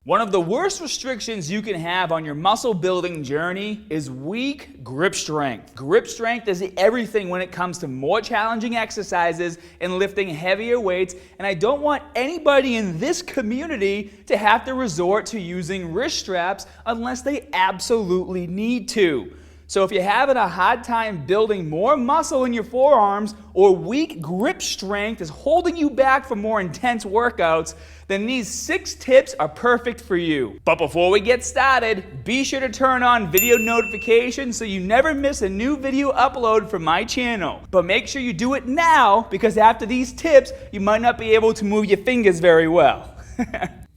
One of the worst restrictions you can have on your muscle building journey is weak grip strength. Grip strength is everything when it comes to more challenging exercises and lifting heavier weights, and I don't want anybody in this community to have to resort to using wrist straps unless they absolutely need to. So if you're having a hard time building more muscle in your forearms or weak grip strength is holding you back from more intense workouts, then these 6 tips are perfect for you. But before we get started, be sure to turn on video notifications so you never miss a new video upload from my channel. But make sure you do it now, because after these tips, you might not be able to move your fingers very well.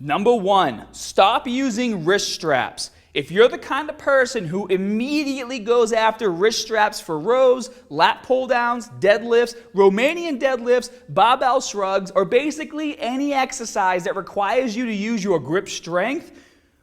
Number 1, stop using wrist straps. If you're the kind of person who immediately goes after wrist straps for rows, lat pull-downs, deadlifts, Romanian deadlifts, barbell shrugs, or basically any exercise that requires you to use your grip strength,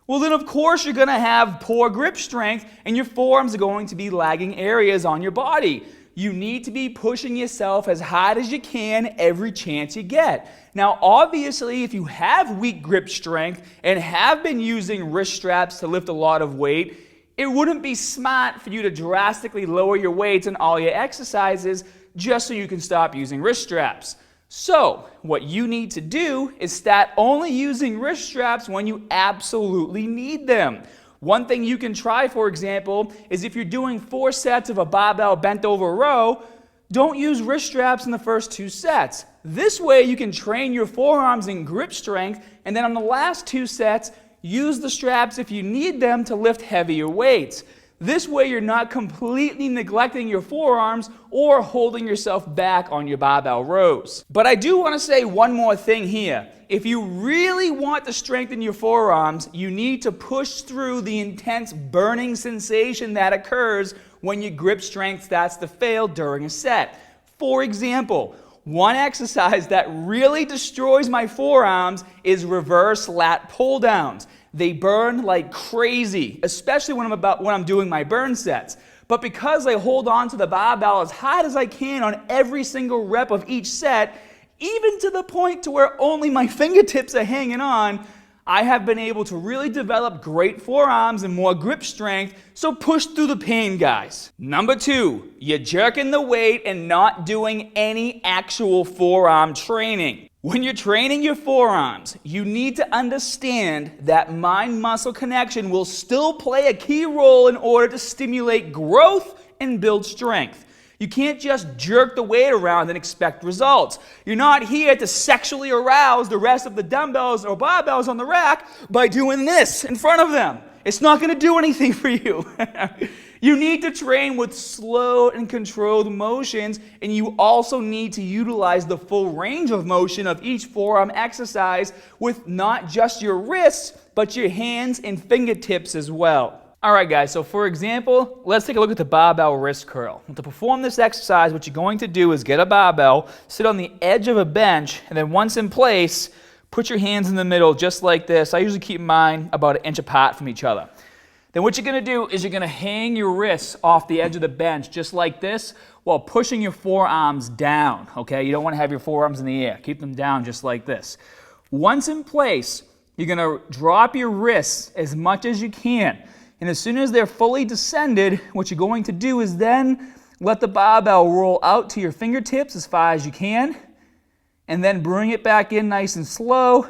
well then of course you're going to have poor grip strength and your forearms are going to be lagging areas on your body. You need to be pushing yourself as hard as you can every chance you get. Now, obviously, if you have weak grip strength and have been using wrist straps to lift a lot of weight, it wouldn't be smart for you to drastically lower your weights in all your exercises just so you can stop using wrist straps. So, what you need to do is start only using wrist straps when you absolutely need them. One thing you can try, for example, is if you're doing 4 sets of a barbell bent over row, don't use wrist straps in the first 2 sets. This way you can train your forearms in grip strength, and then on the last 2 sets, use the straps if you need them to lift heavier weights. This way you're not completely neglecting your forearms or holding yourself back on your barbell rows. But I do want to say one more thing here. If you really want to strengthen your forearms, you need to push through the intense burning sensation that occurs when your grip strength starts to fail during a set. For example, one exercise that really destroys my forearms is reverse lat pull-downs. They burn like crazy, especially when I'm doing my burn sets. But because I hold on to the barbell as hard as I can on every single rep of each set, even to the point to where only my fingertips are hanging on, I have been able to really develop great forearms and more grip strength, so push through the pain, guys. Number 2, you're jerking the weight and not doing any actual forearm training. When you're training your forearms, you need to understand that mind-muscle connection will still play a key role in order to stimulate growth and build strength. You can't just jerk the weight around and expect results. You're not here to sexually arouse the rest of the dumbbells or barbells on the rack by doing this in front of them. It's not going to do anything for you. You need to train with slow and controlled motions, and you also need to utilize the full range of motion of each forearm exercise with not just your wrists, but your hands and fingertips as well. Alright guys, so for example, let's take a look at the barbell wrist curl. To perform this exercise, what you're going to do is get a barbell, sit on the edge of a bench, and then once in place, put your hands in the middle just like this. I usually keep mine about 1 inch apart from each other. Then what you're going to do is you're going to hang your wrists off the edge of the bench just like this while pushing your forearms down, okay? You don't want to have your forearms in the air. Keep them down just like this. Once in place, you're going to drop your wrists as much as you can. And as soon as they're fully descended, what you're going to do is then let the barbell roll out to your fingertips as far as you can, and then bring it back in nice and slow,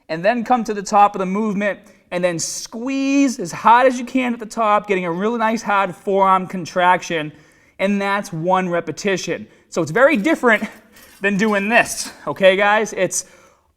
and then come to the top of the movement, and then squeeze as hard as you can at the top, getting a really nice hard forearm contraction, and that's 1 repetition. So it's very different than doing this, okay guys? It's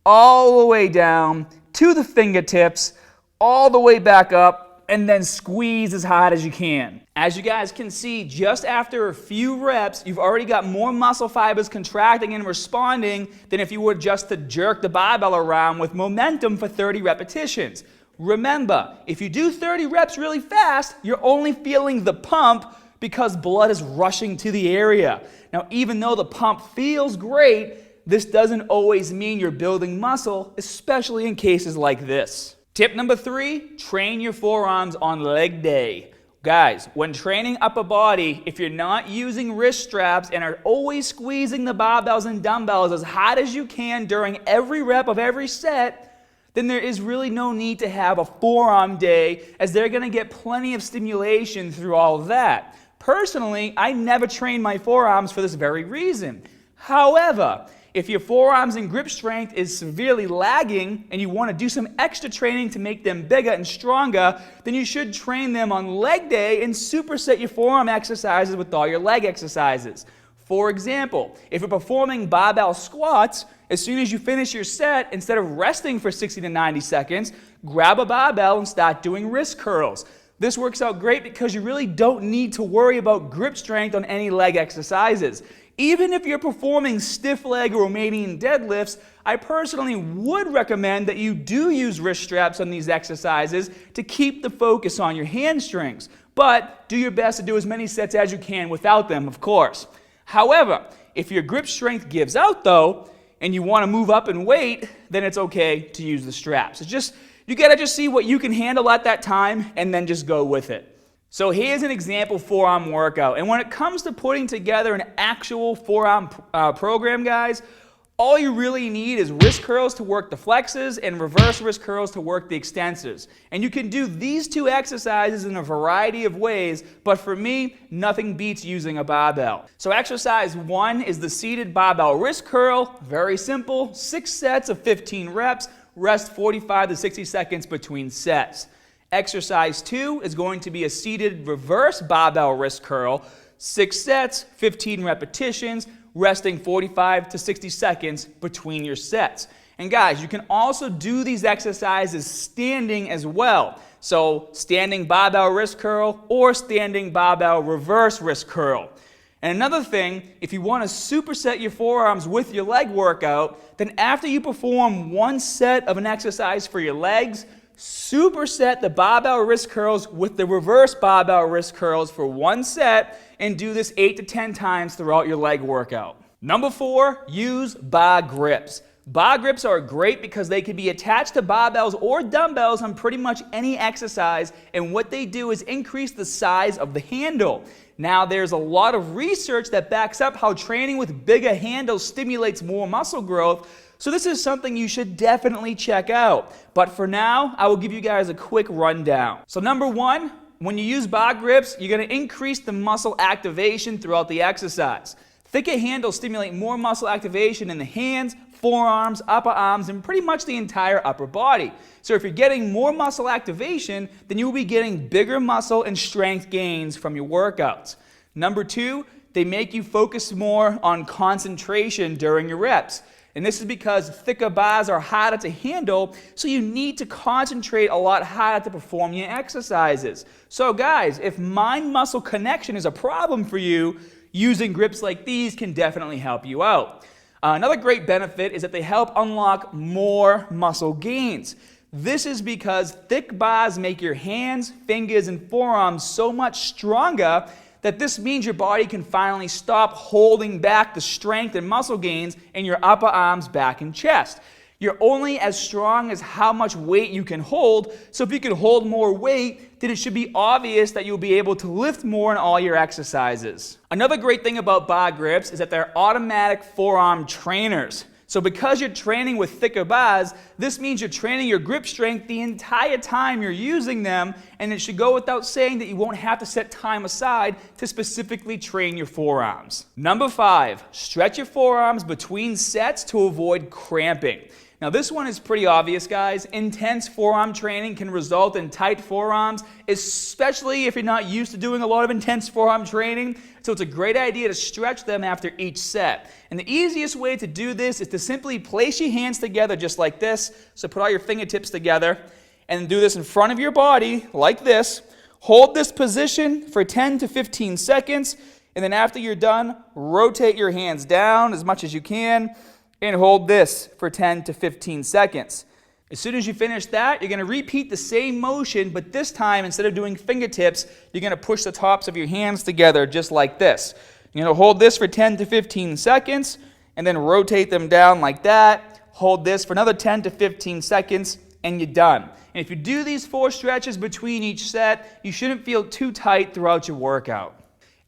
all the way down to the fingertips, all the way back up, and then squeeze as hard as you can. As you guys can see, just after a few reps, you've already got more muscle fibers contracting and responding than if you were just to jerk the barbell around with momentum for 30 repetitions. Remember, if you do 30 reps really fast, you're only feeling the pump because blood is rushing to the area. Now, even though the pump feels great, this doesn't always mean you're building muscle, especially in cases like this. Tip number 3, train your forearms on leg day. Guys, when training upper body, if you're not using wrist straps and are always squeezing the barbells and dumbbells as hard as you can during every rep of every set, then there is really no need to have a forearm day, as they're going to get plenty of stimulation through all of that. Personally, I never train my forearms for this very reason. However, if your forearms and grip strength is severely lagging and you want to do some extra training to make them bigger and stronger, then you should train them on leg day and superset your forearm exercises with all your leg exercises. For example, if you're performing barbell squats, as soon as you finish your set, instead of resting for 60 to 90 seconds, grab a barbell and start doing wrist curls. This works out great because you really don't need to worry about grip strength on any leg exercises. Even if you're performing stiff leg or Romanian deadlifts, I personally would recommend that you do use wrist straps on these exercises to keep the focus on your hamstrings. But do your best to do as many sets as you can without them, of course. However, if your grip strength gives out though, and you want to move up in weight, then it's okay to use the straps. It's just, you gotta just see what you can handle at that time and then just go with it. So here's an example forearm workout, and when it comes to putting together an actual forearm program, guys, all you really need is wrist curls to work the flexors and reverse wrist curls to work the extensors. And you can do these two exercises in a variety of ways, but for me, nothing beats using a barbell. So exercise 1 is the seated barbell wrist curl. Very simple, 6 sets of 15 reps, rest 45 to 60 seconds between sets. Exercise 2 is going to be a seated reverse barbell wrist curl, 6 sets, 15 repetitions, resting 45 to 60 seconds between your sets. And guys, you can also do these exercises standing as well. So standing barbell wrist curl or standing barbell reverse wrist curl. And another thing, if you want to superset your forearms with your leg workout, then after you perform one set of an exercise for your legs, superset the barbell wrist curls with the reverse barbell wrist curls for one set and do this 8 to 10 times throughout your leg workout. Number 4, use bar grips. Bar grips are great because they can be attached to barbells or dumbbells on pretty much any exercise, and what they do is increase the size of the handle. Now, there's a lot of research that backs up how training with bigger handles stimulates more muscle growth, so this is something you should definitely check out. But for now, I will give you guys a quick rundown. So number 1, when you use bar grips, you're going to increase the muscle activation throughout the exercise. Thicker handles stimulate more muscle activation in the hands, forearms, upper arms, and pretty much the entire upper body. So if you're getting more muscle activation, then you will be getting bigger muscle and strength gains from your workouts. Number 2, they make you focus more on concentration during your reps. And this is because thicker bars are harder to handle, so you need to concentrate a lot harder to perform your exercises. So guys, if mind-muscle connection is a problem for you, using grips like these can definitely help you out. Another great benefit is that they help unlock more muscle gains. This is because thick bars make your hands, fingers, and forearms so much stronger that this means your body can finally stop holding back the strength and muscle gains in your upper arms, back, and chest. You're only as strong as how much weight you can hold, so if you can hold more weight, then it should be obvious that you'll be able to lift more in all your exercises. Another great thing about bar grips is that they're automatic forearm trainers. So because you're training with thicker bars, this means you're training your grip strength the entire time you're using them, and it should go without saying that you won't have to set time aside to specifically train your forearms. Number 5, stretch your forearms between sets to avoid cramping. Now this one is pretty obvious, guys. Intense forearm training can result in tight forearms, especially if you're not used to doing a lot of intense forearm training. So it's a great idea to stretch them after each set. And the easiest way to do this is to simply place your hands together just like this. So put all your fingertips together and do this in front of your body like this. Hold this position for 10 to 15 seconds. And then after you're done, rotate your hands down as much as you can and hold this for 10 to 15 seconds. As soon as you finish that, you're going to repeat the same motion, but this time, instead of doing fingertips, you're going to push the tops of your hands together just like this. You're going to hold this for 10 to 15 seconds, and then rotate them down like that. Hold this for another 10 to 15 seconds, and you're done. And if you do these 4 stretches between each set, you shouldn't feel too tight throughout your workout.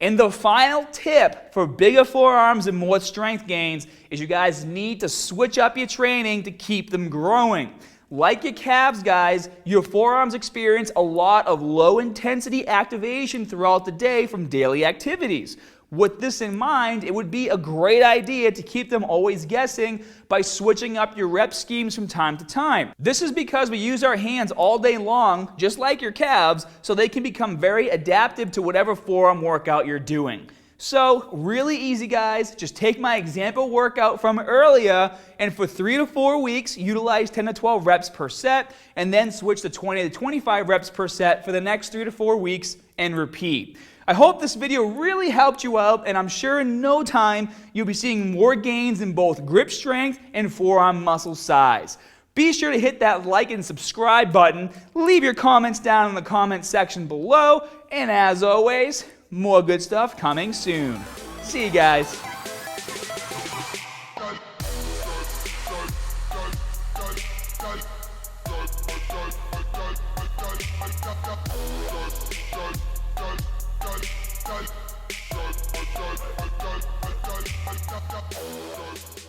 And the final tip for bigger forearms and more strength gains is you guys need to switch up your training to keep them growing. Like your calves, guys, your forearms experience a lot of low-intensity activation throughout the day from daily activities. With this in mind, it would be a great idea to keep them always guessing by switching up your rep schemes from time to time. This is because we use our hands all day long, just like your calves, so they can become very adaptive to whatever forearm workout you're doing. So, really easy, guys. Just take my example workout from earlier, and for 3 to 4 weeks, utilize 10 to 12 reps per set, and then switch to 20 to 25 reps per set for the next 3 to 4 weeks, and repeat. I hope this video really helped you out, and I'm sure in no time you'll be seeing more gains in both grip strength and forearm muscle size. Be sure to hit that like and subscribe button, leave your comments down in the comment section below, and as always, more good stuff coming soon. See you guys. Go.